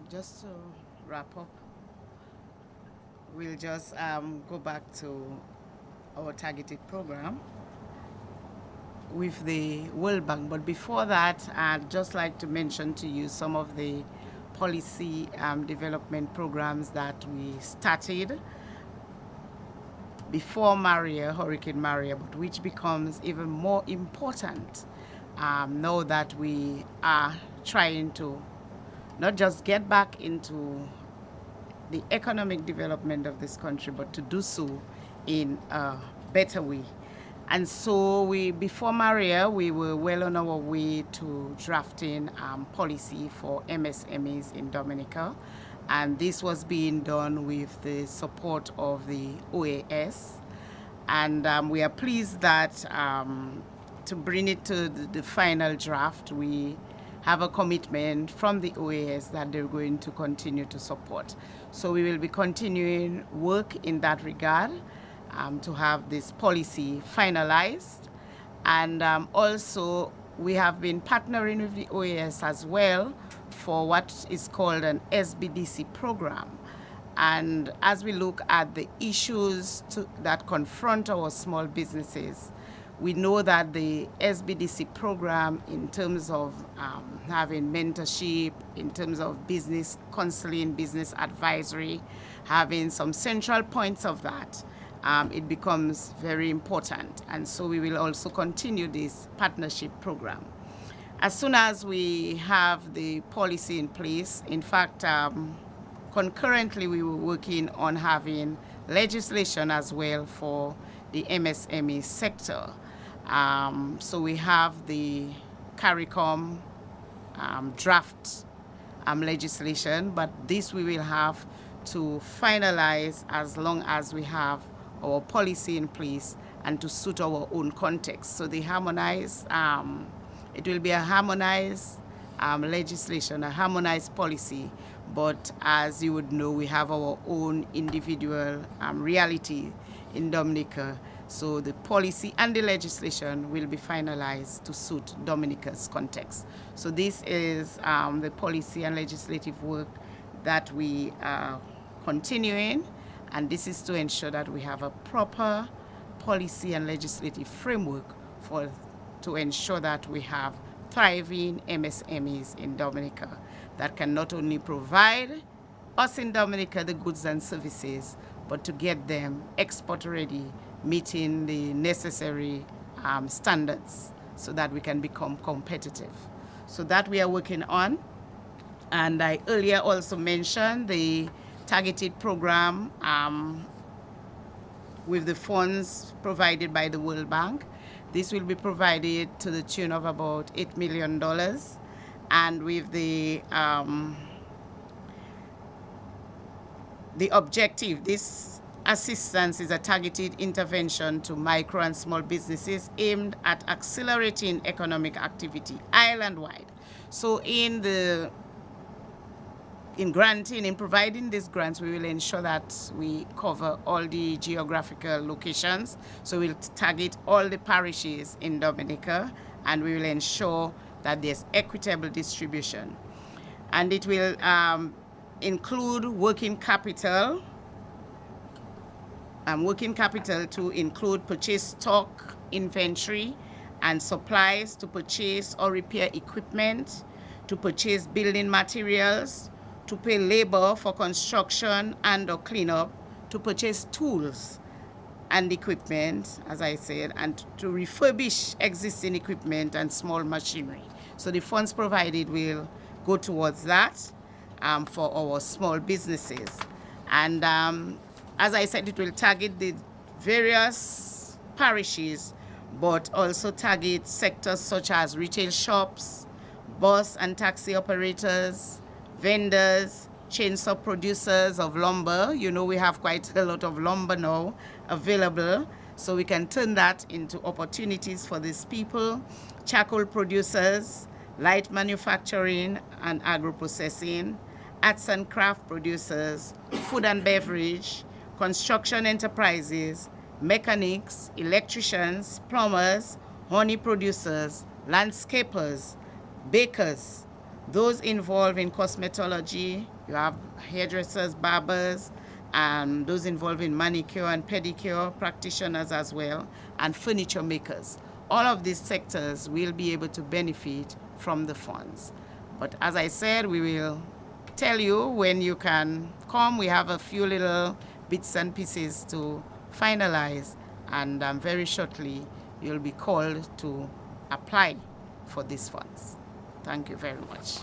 Just to wrap up, we'll just go back to our targeted program with the World Bank. But before that, I'd just like to mention to you some of the policy development programs that we started before Maria, Hurricane Maria, but which becomes even more important now that we are trying to not just get back into the economic development of this country, but to do so in a better way. And so before Maria, we were well on our way to drafting policy for MSMEs in Dominica. And this was being done with the support of the OAS. And we are pleased that to bring it to the final draft, we have a commitment from the OAS that they're going to continue to support. So we will be continuing work in that regard to have this policy finalized. And also, we have been partnering with the OAS as well for what is called an SBDC program. And as we look at the issues that confront our small businesses, we know that the SBDC program, in terms of having mentorship, in terms of business counseling, business advisory, having some central points of that, it becomes very important. And so we will also continue this partnership program. As soon as we have the policy in place, in fact, concurrently we were working on having legislation as well for the MSME sector. So we have the CARICOM draft legislation, but this we will have to finalize as long as we have our policy in place and to suit our own context. So the harmonized, it will be a harmonized legislation, a harmonized policy, but as you would know, we have our own individual reality in Dominica. So the policy and the legislation will be finalized to suit Dominica's context. So this is the policy and legislative work that we are continuing, and this is to ensure that we have a proper policy and legislative framework to ensure that we have thriving MSMEs in Dominica that can not only provide us in Dominica the goods and services, but to get them export ready, meeting the necessary standards so that we can become competitive. So that we are working on. And I earlier also mentioned the targeted program with the funds provided by the World Bank. This will be provided to the tune of about $8 million. And with the objective, this assistance is a targeted intervention to micro and small businesses aimed at accelerating economic activity island-wide. So in providing these grants, we will ensure that we cover all the geographical locations. So we'll target all the parishes in Dominica, and we will ensure that there's equitable distribution. And it will include working capital to include purchase stock, inventory, and supplies, to purchase or repair equipment, to purchase building materials, to pay labor for construction and or cleanup, to purchase tools and equipment, as I said, and to refurbish existing equipment and small machinery. So the funds provided will go towards that for our small businesses. And as I said, it will target the various parishes, but also target sectors such as retail shops, bus and taxi operators, vendors, chainsaw producers of lumber. You know, we have quite a lot of lumber now available, so we can turn that into opportunities for these people. Charcoal producers, light manufacturing and agro-processing, arts and craft producers, food and beverage, construction enterprises, mechanics, electricians, plumbers, honey producers, landscapers, bakers, Those involved in cosmetology, you have hairdressers, barbers, and those involved in manicure and pedicure practitioners as well, and furniture makers. All of these sectors will be able to benefit from the funds. But as I said, we will tell you when you can come. We have a few little bits and pieces to finalize, and very shortly you'll be called to apply for these funds. Thank you very much.